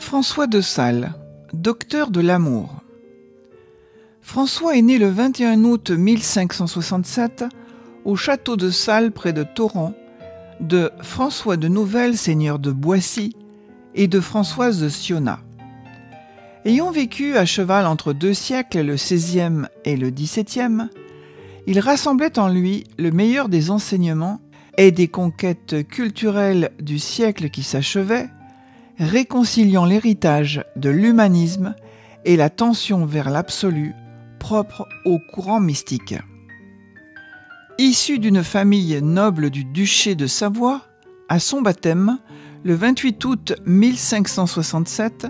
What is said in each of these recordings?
François de Sales, docteur de l'amour. François est né le 21 août 1567 au château de Sales près de Thorens, de François de Nouvelle, seigneur de Boissy, et de Françoise de Sionat. Ayant vécu à cheval entre 2 siècles, le XVIe et le XVIIe, il rassemblait en lui le meilleur des enseignements et des conquêtes culturelles du siècle qui s'achevait, réconciliant l'héritage de l'humanisme et la tension vers l'absolu propre au courant mystique. Issu d'une famille noble du duché de Savoie, à son baptême, le 28 août 1567,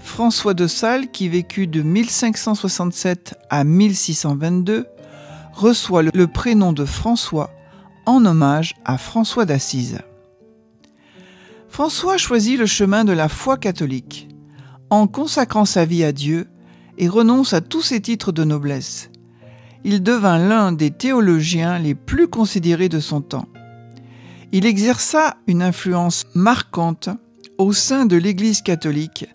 François de Sales, qui vécut de 1567 à 1622, reçoit le prénom de François en hommage à François d'Assise. François choisit le chemin de la foi catholique, en consacrant sa vie à Dieu et renonce à tous ses titres de noblesse. Il devint l'un des théologiens les plus considérés de son temps. Il exerça une influence marquante au sein de l'Église catholique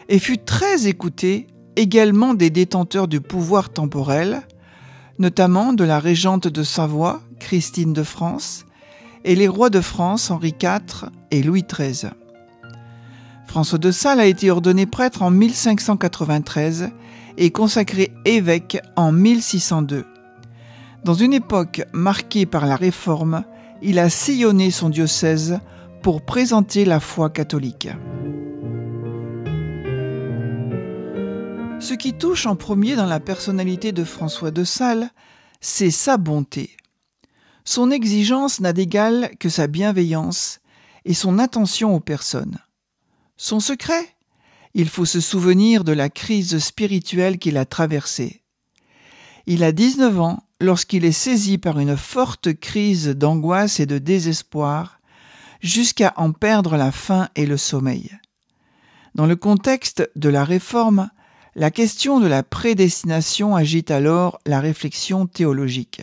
et fut très écouté également des détenteurs du pouvoir temporel, notamment de la régente de Savoie, Christine de France, et les rois de France, Henri IV et Louis XIII. François de Sales a été ordonné prêtre en 1593 et consacré évêque en 1602. Dans une époque marquée par la Réforme, il a sillonné son diocèse pour présenter la foi catholique. Ce qui touche en premier dans la personnalité de François de Sales, c'est sa bonté. Son exigence n'a d'égal que sa bienveillance et son attention aux personnes. Son secret ? Il faut se souvenir de la crise spirituelle qu'il a traversée. Il a 19 ans lorsqu'il est saisi par une forte crise d'angoisse et de désespoir, jusqu'à en perdre la faim et le sommeil. Dans le contexte de la Réforme, la question de la prédestination agite alors la réflexion théologique.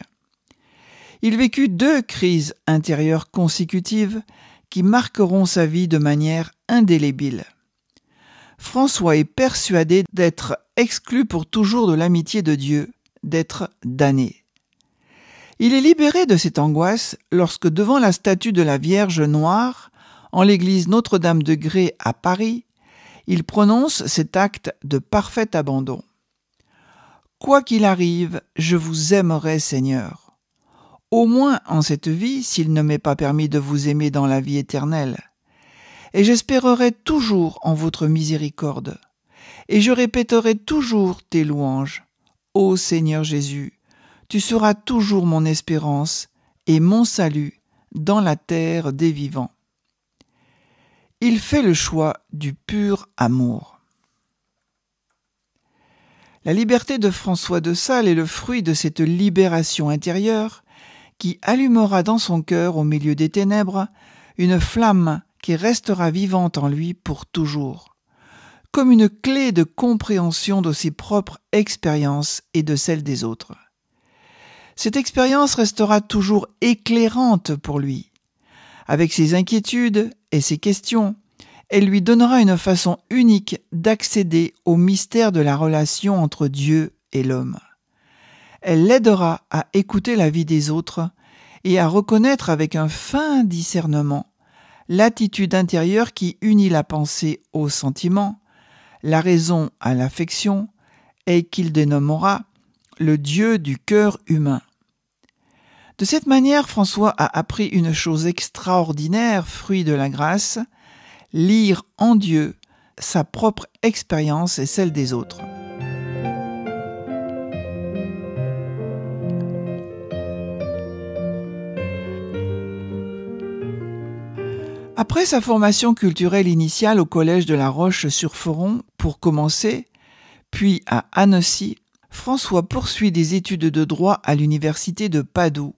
Il vécut 2 crises intérieures consécutives qui marqueront sa vie de manière indélébile. François est persuadé d'être exclu pour toujours de l'amitié de Dieu, d'être damné. Il est libéré de cette angoisse lorsque, devant la statue de la Vierge Noire, en l'église Notre-Dame de Grès à Paris, il prononce cet acte de parfait abandon. « Quoi qu'il arrive, je vous aimerai, Seigneur. Au moins en cette vie, s'il ne m'est pas permis de vous aimer dans la vie éternelle. Et j'espérerai toujours en votre miséricorde. Et je répéterai toujours tes louanges. Ô Seigneur Jésus, tu seras toujours mon espérance et mon salut dans la terre des vivants. » Il fait le choix du pur amour. La liberté de François de Sales est le fruit de cette libération intérieure qui allumera dans son cœur, au milieu des ténèbres, une flamme qui restera vivante en lui pour toujours, comme une clé de compréhension de ses propres expériences et de celles des autres. Cette expérience restera toujours éclairante pour lui. Avec ses inquiétudes et ses questions, elle lui donnera une façon unique d'accéder au mystère de la relation entre Dieu et l'homme. Elle l'aidera à écouter la vie des autres et à reconnaître avec un fin discernement l'attitude intérieure qui unit la pensée au sentiment, la raison à l'affection et qu'il dénommera le Dieu du cœur humain. De cette manière, François a appris une chose extraordinaire, fruit de la grâce, lire en Dieu sa propre expérience et celle des autres. Après sa formation culturelle initiale au collège de La Roche-sur-Foron pour commencer, puis à Annecy, François poursuit des études de droit à l'université de Padoue.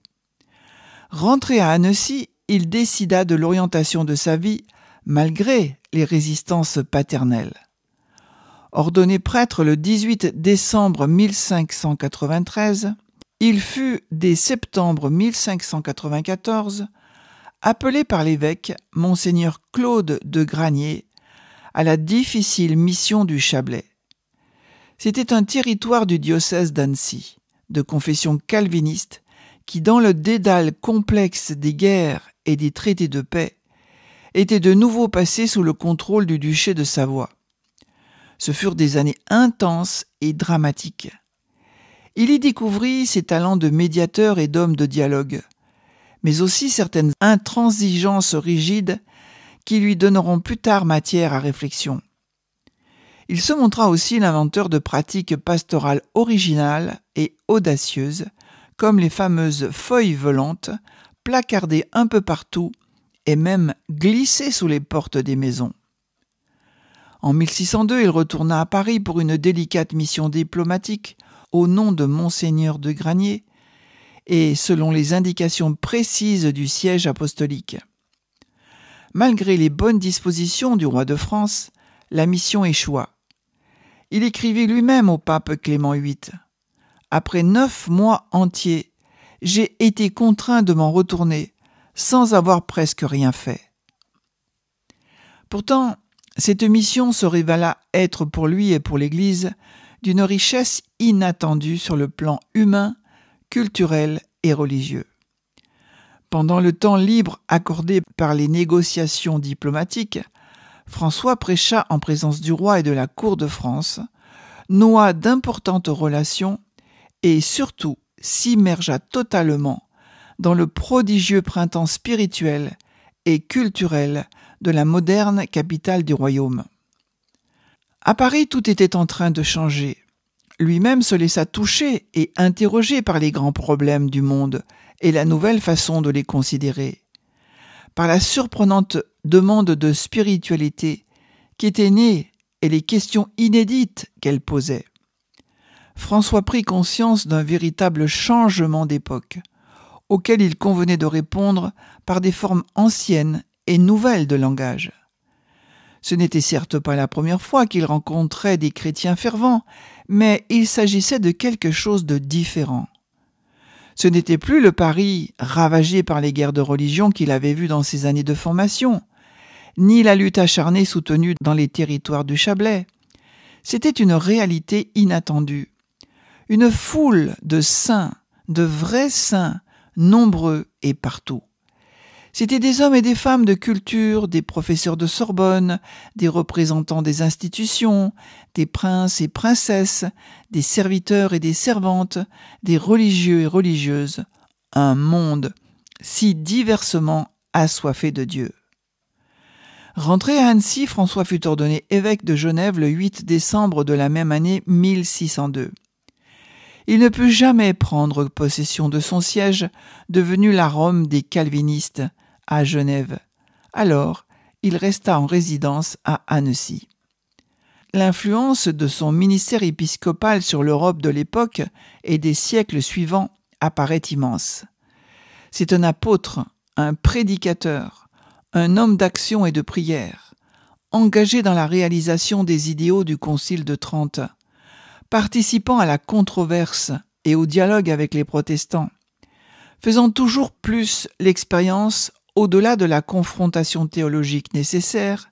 Rentré à Annecy, il décida de l'orientation de sa vie malgré les résistances paternelles. Ordonné prêtre le 18 décembre 1593, il fut dès septembre 1594 appelé par l'évêque Monseigneur Claude de Granier à la difficile mission du Chablais. C'était un territoire du diocèse d'Annecy, de confession calviniste, qui, dans le dédale complexe des guerres et des traités de paix, était de nouveau passé sous le contrôle du duché de Savoie. Ce furent des années intenses et dramatiques. Il y découvrit ses talents de médiateur et d'homme de dialogue, mais aussi certaines intransigences rigides qui lui donneront plus tard matière à réflexion. Il se montra aussi l'inventeur de pratiques pastorales originales et audacieuses, comme les fameuses feuilles volantes, placardées un peu partout et même glissées sous les portes des maisons. En 1602, il retourna à Paris pour une délicate mission diplomatique au nom de Monseigneur de Granier et selon les indications précises du siège apostolique. Malgré les bonnes dispositions du roi de France, la mission échoua. Il écrivit lui-même au pape Clément VIII. « Après 9 mois entiers, j'ai été contraint de m'en retourner, sans avoir presque rien fait. » Pourtant, cette mission se révéla être pour lui et pour l'Église d'une richesse inattendue sur le plan humain, culturel et religieux. Pendant le temps libre accordé par les négociations diplomatiques, François prêcha en présence du roi et de la cour de France, noua d'importantes relations et surtout s'immergea totalement dans le prodigieux printemps spirituel et culturel de la moderne capitale du royaume. À Paris, tout était en train de changer. Lui-même se laissa toucher et interroger par les grands problèmes du monde et la nouvelle façon de les considérer, par la surprenante demande de spiritualité qui était née et les questions inédites qu'elle posait. François prit conscience d'un véritable changement d'époque, auquel il convenait de répondre par des formes anciennes et nouvelles de langage. Ce n'était certes pas la première fois qu'il rencontrait des chrétiens fervents, mais il s'agissait de quelque chose de différent. Ce n'était plus le Paris ravagé par les guerres de religion qu'il avait vu dans ses années de formation, ni la lutte acharnée soutenue dans les territoires du Chablais. C'était une réalité inattendue. Une foule de saints, de vrais saints, nombreux et partout. C'étaient des hommes et des femmes de culture, des professeurs de Sorbonne, des représentants des institutions, des princes et princesses, des serviteurs et des servantes, des religieux et religieuses. Un monde si diversement assoiffé de Dieu. Rentré à Annecy, François fut ordonné évêque de Genève le 8 décembre de la même année 1602. Il ne put jamais prendre possession de son siège, devenu la Rome des calvinistes, à Genève. Alors, il resta en résidence à Annecy. L'influence de son ministère épiscopal sur l'Europe de l'époque et des siècles suivants apparaît immense. C'est un apôtre, un prédicateur, un homme d'action et de prière, engagé dans la réalisation des idéaux du Concile de Trente, participant à la controverse et au dialogue avec les protestants, faisant toujours plus l'expérience, au-delà de la confrontation théologique nécessaire,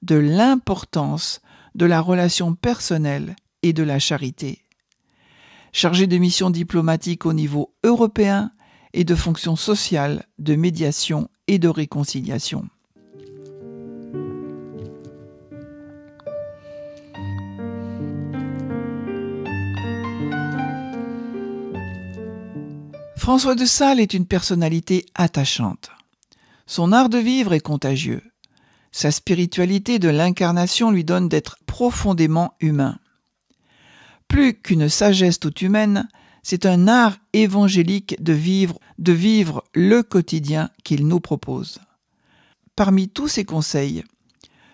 de l'importance de la relation personnelle et de la charité. Chargé de missions diplomatiques au niveau européen et de fonctions sociales, de médiation et de réconciliation. François de Sales est une personnalité attachante. Son art de vivre est contagieux. Sa spiritualité de l'incarnation lui donne d'être profondément humain. Plus qu'une sagesse toute humaine, c'est un art évangélique de vivre le quotidien qu'il nous propose. Parmi tous ses conseils,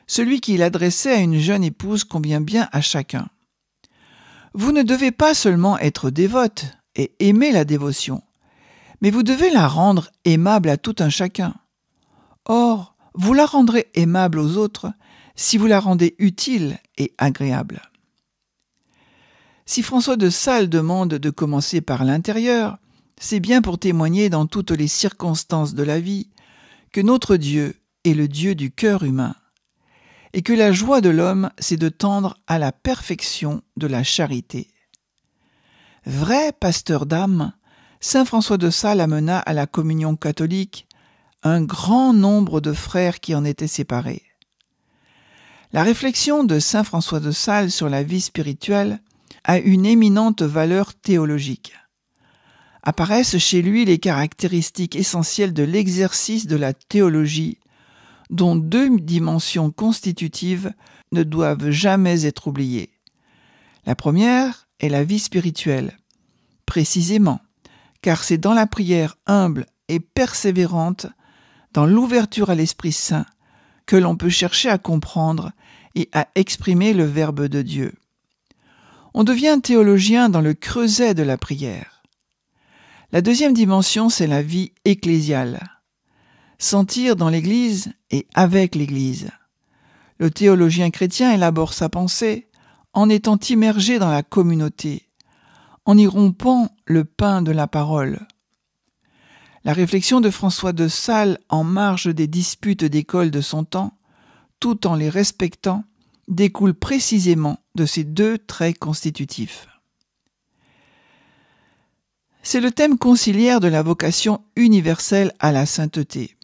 celui qu'il adressait à une jeune épouse convient bien à chacun. Vous ne devez pas seulement être dévote et aimer la dévotion, mais vous devez la rendre aimable à tout un chacun. Or, vous la rendrez aimable aux autres si vous la rendez utile et agréable. Si François de Sales demande de commencer par l'intérieur, c'est bien pour témoigner dans toutes les circonstances de la vie que notre Dieu est le Dieu du cœur humain. et que la joie de l'homme, c'est de tendre à la perfection de la charité. Vrai pasteur d'âme, saint François de Sales amena à la communion catholique un grand nombre de frères qui en étaient séparés. La réflexion de saint François de Sales sur la vie spirituelle a une éminente valeur théologique. Apparaissent chez lui les caractéristiques essentielles de l'exercice de la théologie, dont deux dimensions constitutives ne doivent jamais être oubliées. La première est la vie spirituelle, précisément, car c'est dans la prière humble et persévérante, dans l'ouverture à l'Esprit Saint, que l'on peut chercher à comprendre et à exprimer le Verbe de Dieu. On devient théologien dans le creuset de la prière. La deuxième dimension, c'est la vie ecclésiale. Sentir dans l'Église et avec l'Église. Le théologien chrétien élabore sa pensée en étant immergé dans la communauté, en y rompant le pain de la parole. La réflexion de François de Sales en marge des disputes d'école de son temps, tout en les respectant, découle précisément de ces deux traits constitutifs. C'est le thème conciliaire de la vocation universelle à la sainteté.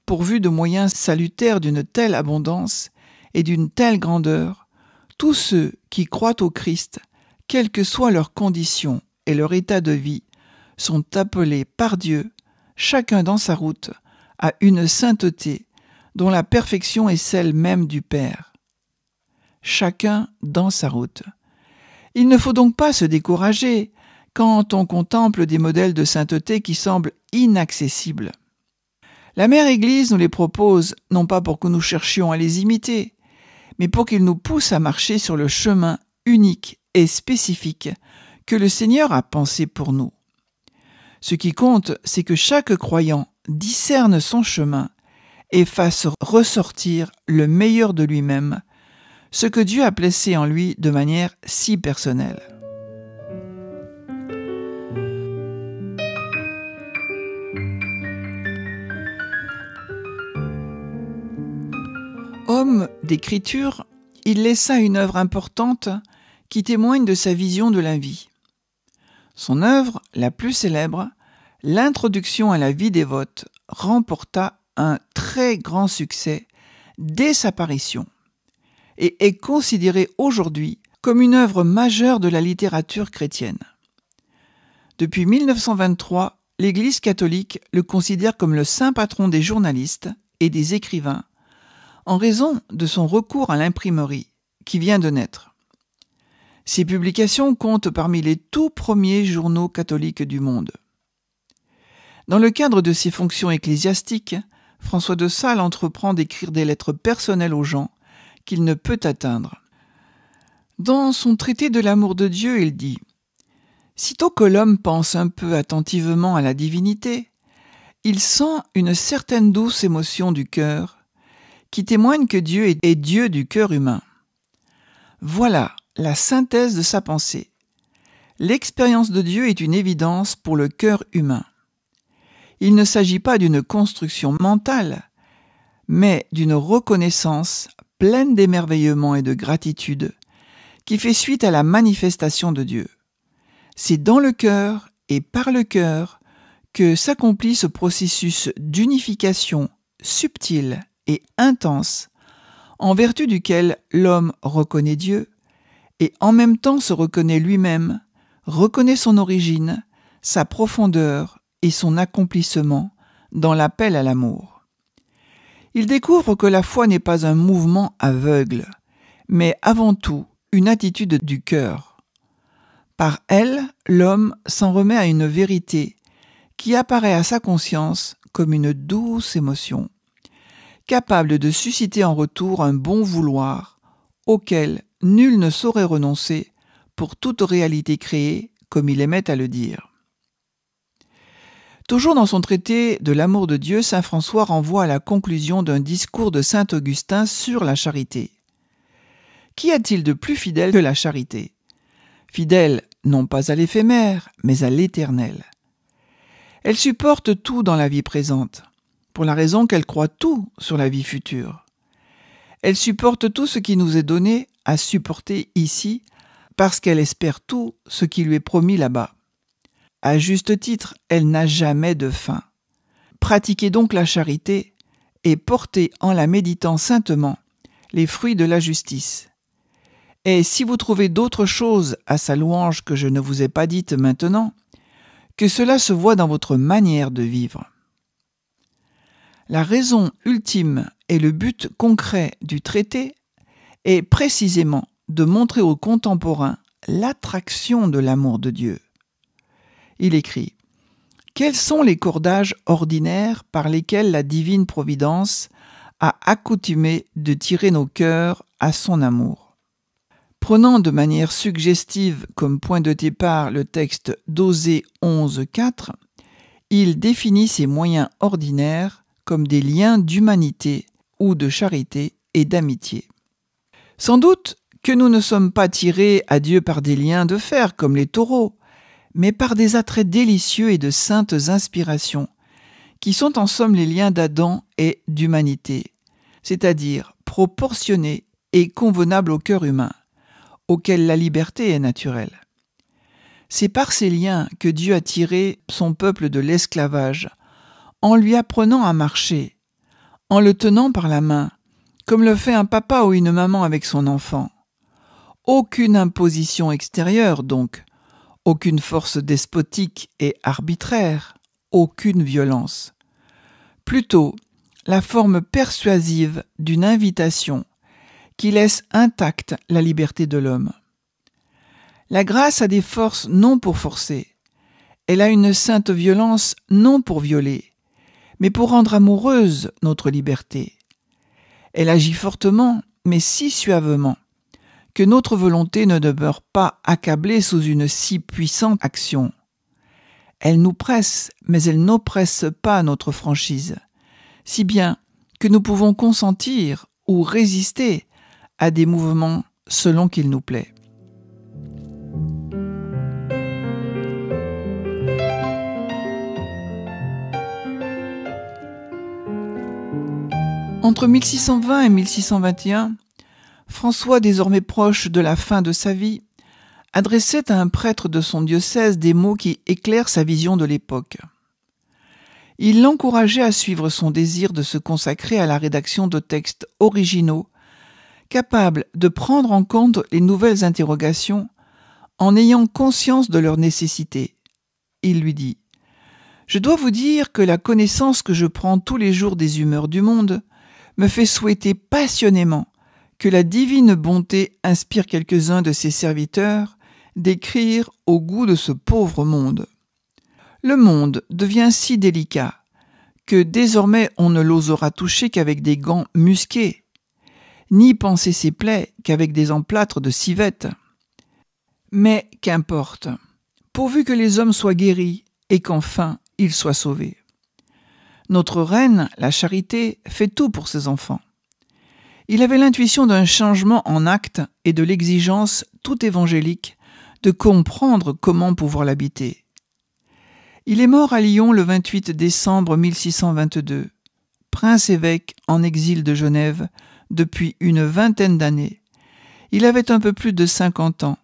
Pourvu de moyens salutaires d'une telle abondance et d'une telle grandeur, tous ceux qui croient au Christ, quelles que soient leurs conditions et leur état de vie, sont appelés par Dieu, chacun dans sa route, à une sainteté dont la perfection est celle même du Père. Chacun dans sa route. Il ne faut donc pas se décourager quand on contemple des modèles de sainteté qui semblent inaccessibles. La Mère Église nous les propose, non pas pour que nous cherchions à les imiter, mais pour qu'ils nous poussent à marcher sur le chemin unique et spécifique que le Seigneur a pensé pour nous. Ce qui compte, c'est que chaque croyant discerne son chemin et fasse ressortir le meilleur de lui-même, ce que Dieu a placé en lui de manière si personnelle. Homme d'écriture, il laissa une œuvre importante qui témoigne de sa vision de la vie. Son œuvre, la plus célèbre, L'introduction à la vie dévote, remporta un très grand succès dès sa parution et est considérée aujourd'hui comme une œuvre majeure de la littérature chrétienne. Depuis 1923, l'Église catholique le considère comme le saint patron des journalistes et des écrivains en raison de son recours à l'imprimerie qui vient de naître. Ses publications comptent parmi les tout premiers journaux catholiques du monde. Dans le cadre de ses fonctions ecclésiastiques, François de Sales entreprend d'écrire des lettres personnelles aux gens qu'il ne peut atteindre. Dans son traité de l'amour de Dieu, il dit « Sitôt que l'homme pense un peu attentivement à la divinité, il sent une certaine douce émotion du cœur qui témoigne que Dieu est Dieu du cœur humain. Voilà la synthèse de sa pensée. L'expérience de Dieu est une évidence pour le cœur humain. Il ne s'agit pas d'une construction mentale, mais d'une reconnaissance pleine d'émerveillement et de gratitude qui fait suite à la manifestation de Dieu. C'est dans le cœur et par le cœur que s'accomplit ce processus d'unification subtile et intense en vertu duquel l'homme reconnaît Dieu et en même temps se reconnaît lui-même, reconnaît son origine, sa profondeur et son accomplissement dans l'appel à l'amour. Il découvre que la foi n'est pas un mouvement aveugle, mais avant tout une attitude du cœur. Par elle, l'homme s'en remet à une vérité qui apparaît à sa conscience comme une douce émotion, capable de susciter en retour un bon vouloir auquel nul ne saurait renoncer pour toute réalité créée, comme il aimait à le dire. Toujours dans son traité de l'amour de Dieu, saint François renvoie à la conclusion d'un discours de saint Augustin sur la charité. Qu'y a-t-il de plus fidèle que la charité ? Fidèle non pas à l'éphémère, mais à l'éternel. Elle supporte tout dans la vie présente, pour la raison qu'elle croit tout sur la vie future. Elle supporte tout ce qui nous est donné à supporter ici, parce qu'elle espère tout ce qui lui est promis là-bas. À juste titre, elle n'a jamais de faim. Pratiquez donc la charité et portez en la méditant saintement les fruits de la justice. Et si vous trouvez d'autres choses à sa louange que je ne vous ai pas dites maintenant, que cela se voie dans votre manière de vivre. La raison ultime et le but concret du traité est précisément de montrer aux contemporains l'attraction de l'amour de Dieu. Il écrit « Quels sont les cordages ordinaires par lesquels la divine providence a accoutumé de tirer nos cœurs à son amour ?» Prenant de manière suggestive comme point de départ le texte d'Osée 11.4, il définit ces moyens ordinaires comme des liens d'humanité ou de charité et d'amitié. Sans doute que nous ne sommes pas tirés à Dieu par des liens de fer comme les taureaux, mais par des attraits délicieux et de saintes inspirations, qui sont en somme les liens d'Adam et d'humanité, c'est-à-dire proportionnés et convenables au cœur humain, auquel la liberté est naturelle. C'est par ces liens que Dieu a tiré son peuple de l'esclavage, en lui apprenant à marcher, en le tenant par la main, comme le fait un papa ou une maman avec son enfant. Aucune imposition extérieure donc, aucune force despotique et arbitraire, aucune violence. Plutôt, la forme persuasive d'une invitation qui laisse intacte la liberté de l'homme. La grâce a des forces non pour forcer. Elle a une sainte violence non pour violer, mais pour rendre amoureuse notre liberté. Elle agit fortement, mais si suavement, que notre volonté ne demeure pas accablée sous une si puissante action. Elle nous presse, mais elle n'oppresse pas notre franchise, si bien que nous pouvons consentir ou résister à des mouvements selon qu'il nous plaît. Entre 1620 et 1621, François, désormais proche de la fin de sa vie, adressait à un prêtre de son diocèse des mots qui éclairent sa vision de l'époque. Il l'encourageait à suivre son désir de se consacrer à la rédaction de textes originaux, capables de prendre en compte les nouvelles interrogations en ayant conscience de leur nécessité. Il lui dit « Je dois vous dire que la connaissance que je prends tous les jours des humeurs du monde me fait souhaiter passionnément que la divine bonté inspire quelques-uns de ses serviteurs d'écrire au goût de ce pauvre monde. Le monde devient si délicat que désormais on ne l'osera toucher qu'avec des gants musqués, ni panser ses plaies qu'avec des emplâtres de civet. Mais qu'importe, pourvu que les hommes soient guéris et qu'enfin ils soient sauvés. Notre reine, la charité, fait tout pour ses enfants. Il avait l'intuition d'un changement en acte et de l'exigence tout évangélique de comprendre comment pouvoir l'habiter. Il est mort à Lyon le 28 décembre 1622, prince-évêque en exil de Genève depuis une vingtaine d'années. Il avait un peu plus de 50 ans.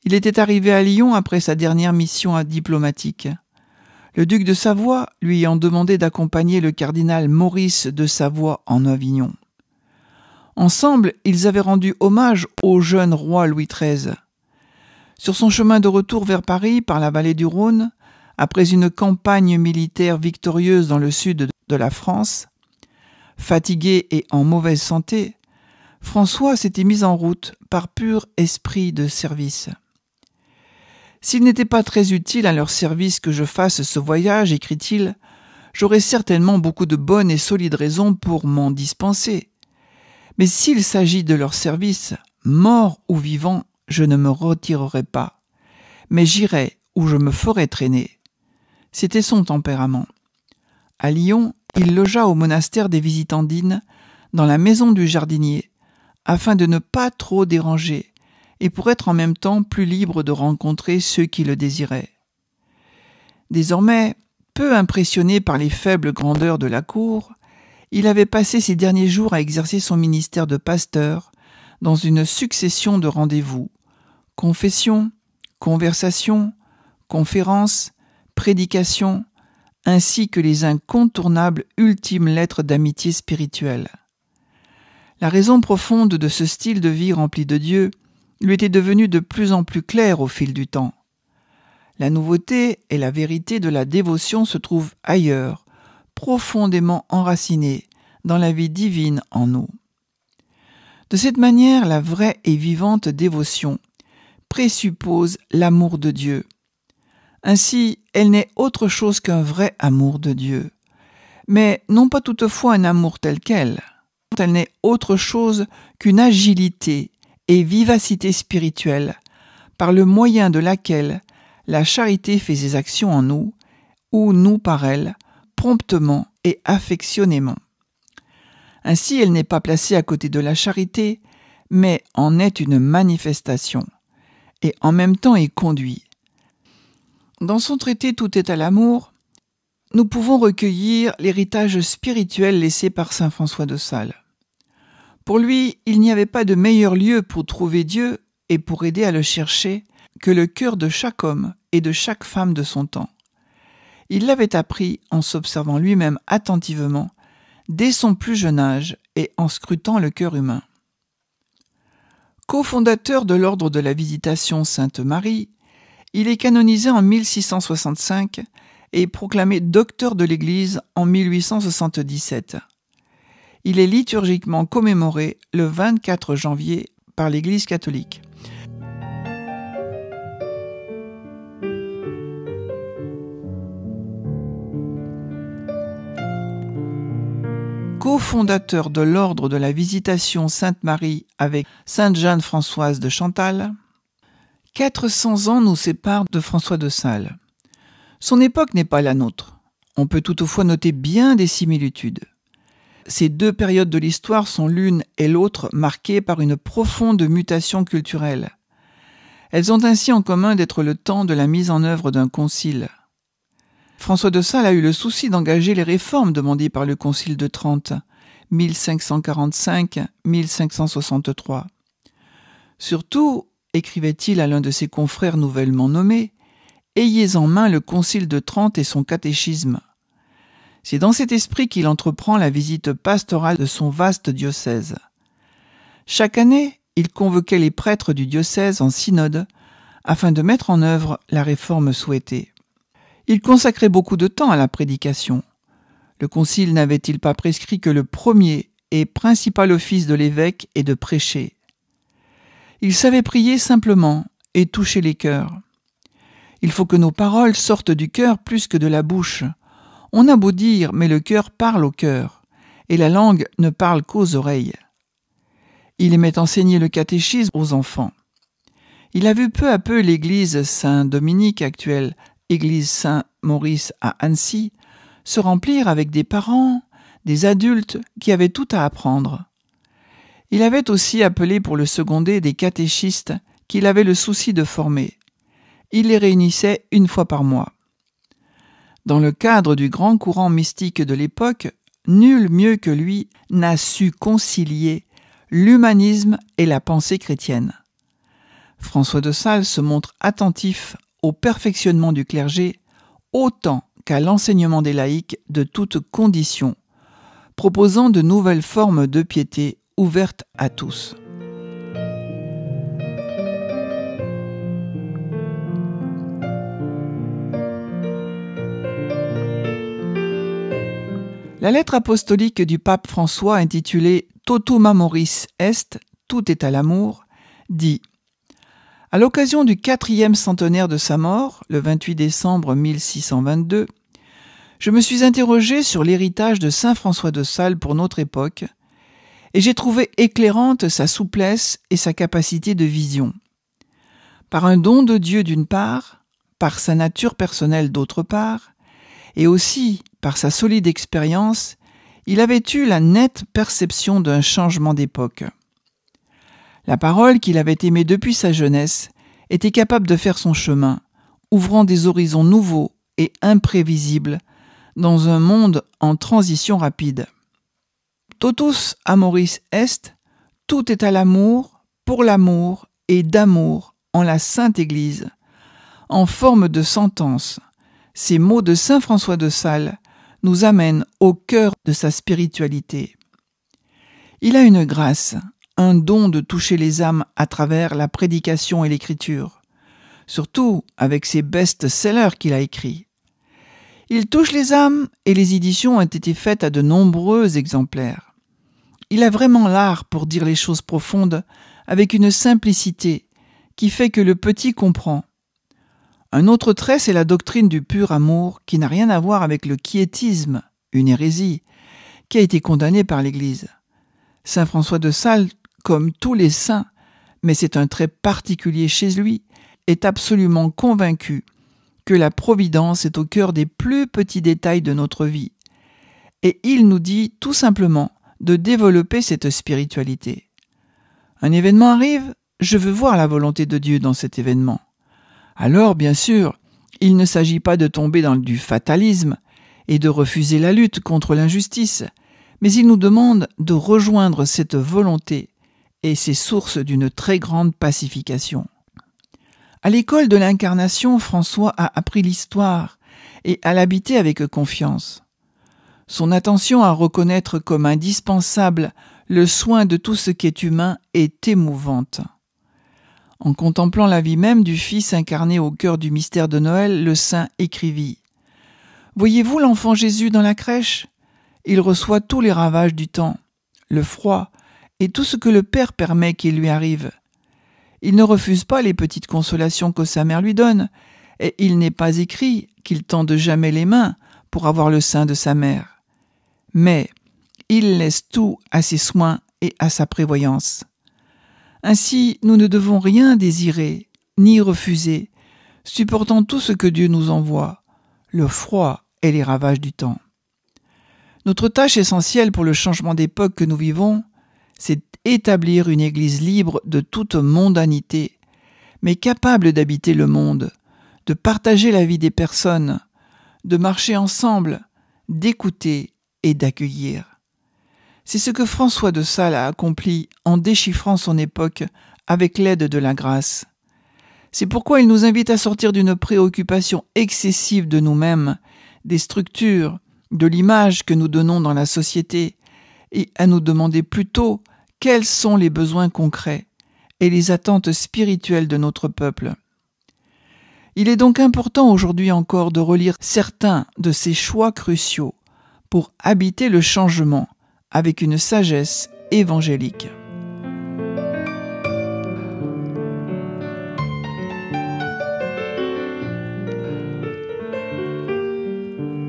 Il était arrivé à Lyon après sa dernière mission diplomatique. Le duc de Savoie lui ayant demandé d'accompagner le cardinal Maurice de Savoie en Avignon. Ensemble, ils avaient rendu hommage au jeune roi Louis XIII. Sur son chemin de retour vers Paris par la vallée du Rhône, après une campagne militaire victorieuse dans le sud de la France, fatigué et en mauvaise santé, François s'était mis en route par pur esprit de service. S'il n'était pas très utile à leur service que je fasse ce voyage, écrit-il, j'aurais certainement beaucoup de bonnes et solides raisons pour m'en dispenser. Mais s'il s'agit de leur service, mort ou vivant, je ne me retirerai pas, mais j'irai où je me ferai traîner. C'était son tempérament. À Lyon, il logea au monastère des Visitandines, dans la maison du jardinier, afin de ne pas trop déranger, et pour être en même temps plus libre de rencontrer ceux qui le désiraient. Désormais, peu impressionné par les faibles grandeurs de la cour, il avait passé ses derniers jours à exercer son ministère de pasteur dans une succession de rendez-vous, confessions, conversations, conférences, prédications, ainsi que les incontournables ultimes lettres d'amitié spirituelle. La raison profonde de ce style de vie rempli de Dieu lui était devenue de plus en plus claire au fil du temps. La nouveauté et la vérité de la dévotion se trouvent ailleurs, profondément enracinées dans la vie divine en nous. De cette manière, la vraie et vivante dévotion présuppose l'amour de Dieu. Ainsi, elle n'est autre chose qu'un vrai amour de Dieu, mais non pas toutefois un amour tel quel. Elle n'est autre chose qu'une agilité et vivacité spirituelle, par le moyen de laquelle la charité fait ses actions en nous, ou nous par elle, promptement et affectionnément. Ainsi, elle n'est pas placée à côté de la charité, mais en est une manifestation, et en même temps y conduit. Dans son traité « Tout est à l'amour », nous pouvons recueillir l'héritage spirituel laissé par saint François de Sales. Pour lui, il n'y avait pas de meilleur lieu pour trouver Dieu et pour aider à le chercher que le cœur de chaque homme et de chaque femme de son temps. Il l'avait appris en s'observant lui-même attentivement dès son plus jeune âge et en scrutant le cœur humain. Co-fondateur de l'ordre de la Visitation Sainte-Marie, il est canonisé en 1665 et proclamé docteur de l'Église en 1877. Il est liturgiquement commémoré le 24 janvier par l'Église catholique. Co-fondateur de l'ordre de la Visitation Sainte-Marie avec Sainte Jeanne-Françoise de Chantal, 400 ans nous séparent de François de Sales. Son époque n'est pas la nôtre. On peut toutefois noter bien des similitudes. Ces deux périodes de l'histoire sont l'une et l'autre marquées par une profonde mutation culturelle. Elles ont ainsi en commun d'être le temps de la mise en œuvre d'un concile. François de Sales a eu le souci d'engager les réformes demandées par le Concile de Trente, 1545-1563. Surtout, écrivait-il à l'un de ses confrères nouvellement nommés, « Ayez en main le Concile de Trente et son catéchisme ». C'est dans cet esprit qu'il entreprend la visite pastorale de son vaste diocèse. Chaque année, il convoquait les prêtres du diocèse en synode afin de mettre en œuvre la réforme souhaitée. Il consacrait beaucoup de temps à la prédication. Le concile n'avait-il pas prescrit que le premier et principal office de l'évêque est de prêcher? Il savait prier simplement et toucher les cœurs. Il faut que nos paroles sortent du cœur plus que de la bouche. On a beau dire, mais le cœur parle au cœur, et la langue ne parle qu'aux oreilles. Il aimait enseigner le catéchisme aux enfants. Il a vu peu à peu l'église Saint-Dominique actuelle, église Saint-Maurice à Annecy, se remplir avec des parents, des adultes qui avaient tout à apprendre. Il avait aussi appelé pour le seconder des catéchistes qu'il avait le souci de former. Il les réunissait une fois par mois. Dans le cadre du grand courant mystique de l'époque, nul mieux que lui n'a su concilier l'humanisme et la pensée chrétienne. François de Sales se montre attentif au perfectionnement du clergé autant qu'à l'enseignement des laïcs de toutes conditions, proposant de nouvelles formes de piété ouvertes à tous. La lettre apostolique du pape François intitulée Totum amoris est, tout est à l'amour, dit: à l'occasion du 4e centenaire de sa mort, le 28 décembre 1622, je me suis interrogé sur l'héritage de saint François de Sales pour notre époque, et j'ai trouvé éclairante sa souplesse et sa capacité de vision. Par un don de Dieu d'une part, par sa nature personnelle d'autre part, et aussi par sa solide expérience, il avait eu la nette perception d'un changement d'époque. La parole qu'il avait aimée depuis sa jeunesse était capable de faire son chemin, ouvrant des horizons nouveaux et imprévisibles dans un monde en transition rapide. Totus amoris est, tout est à l'amour, pour l'amour et d'amour en la Sainte Église. En forme de sentence, ces mots de saint François de Sales nous amènent au cœur de sa spiritualité. Il a une grâce, un don de toucher les âmes à travers la prédication et l'écriture, surtout avec ses best-sellers qu'il a écrits. Il touche les âmes et les éditions ont été faites à de nombreux exemplaires. Il a vraiment l'art pour dire les choses profondes avec une simplicité qui fait que le petit comprend. Un autre trait, c'est la doctrine du pur amour qui n'a rien à voir avec le quiétisme, une hérésie, qui a été condamnée par l'Église. Saint François de Sales, comme tous les saints, mais c'est un trait particulier chez lui, est absolument convaincu que la providence est au cœur des plus petits détails de notre vie. Et il nous dit tout simplement de développer cette spiritualité. Un événement arrive, je veux voir la volonté de Dieu dans cet événement. Alors, bien sûr, il ne s'agit pas de tomber dans du fatalisme et de refuser la lutte contre l'injustice, mais il nous demande de rejoindre cette volonté et c'est source d'une très grande pacification. À l'école de l'incarnation, François a appris l'histoire et à l'habiter avec confiance. Son attention à reconnaître comme indispensable le soin de tout ce qui est humain est émouvante. En contemplant la vie même du Fils incarné au cœur du mystère de Noël, le saint écrivit « Voyez-vous l'enfant Jésus dans la crèche ? Il reçoit tous les ravages du temps, le froid et tout ce que le Père permet qu'il lui arrive. Il ne refuse pas les petites consolations que sa mère lui donne, et il n'est pas écrit qu'il tende jamais les mains pour avoir le sein de sa mère. Mais il laisse tout à ses soins et à sa prévoyance. Ainsi, nous ne devons rien désirer, ni refuser, supportant tout ce que Dieu nous envoie, le froid et les ravages du temps. Notre tâche essentielle pour le changement d'époque que nous vivons, c'est établir une Église libre de toute mondanité, mais capable d'habiter le monde, de partager la vie des personnes, de marcher ensemble, d'écouter et d'accueillir. C'est ce que François de Sales a accompli en déchiffrant son époque avec l'aide de la grâce. C'est pourquoi il nous invite à sortir d'une préoccupation excessive de nous-mêmes, des structures, de l'image que nous donnons dans la société, et à nous demander plutôt quels sont les besoins concrets et les attentes spirituelles de notre peuple. Il est donc important aujourd'hui encore de relire certains de ces choix cruciaux pour habiter le changement avec une sagesse évangélique.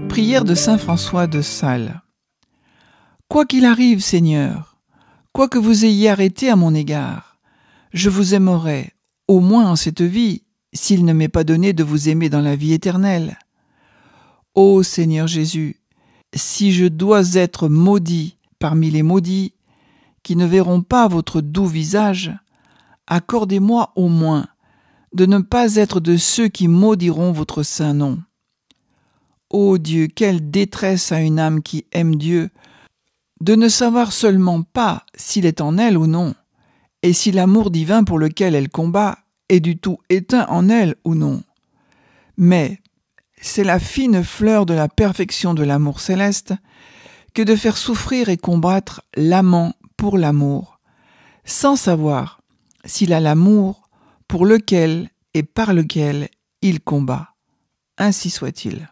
Prière de saint François de Sales. Quoi qu'il arrive, Seigneur, quoi que vous ayez arrêté à mon égard, je vous aimerai, au moins en cette vie, s'il ne m'est pas donné de vous aimer dans la vie éternelle. Ô Seigneur Jésus, si je dois être maudit parmi les maudits, qui ne verront pas votre doux visage, accordez-moi au moins de ne pas être de ceux qui maudiront votre saint nom. Ô Dieu, quelle détresse à une âme qui aime Dieu, de ne savoir seulement pas s'il est en elle ou non, et si l'amour divin pour lequel elle combat est du tout éteint en elle ou non. Mais c'est la fine fleur de la perfection de l'amour céleste que de faire souffrir et combattre l'amant pour l'amour, sans savoir s'il a l'amour pour lequel et par lequel il combat. Ainsi soit-il.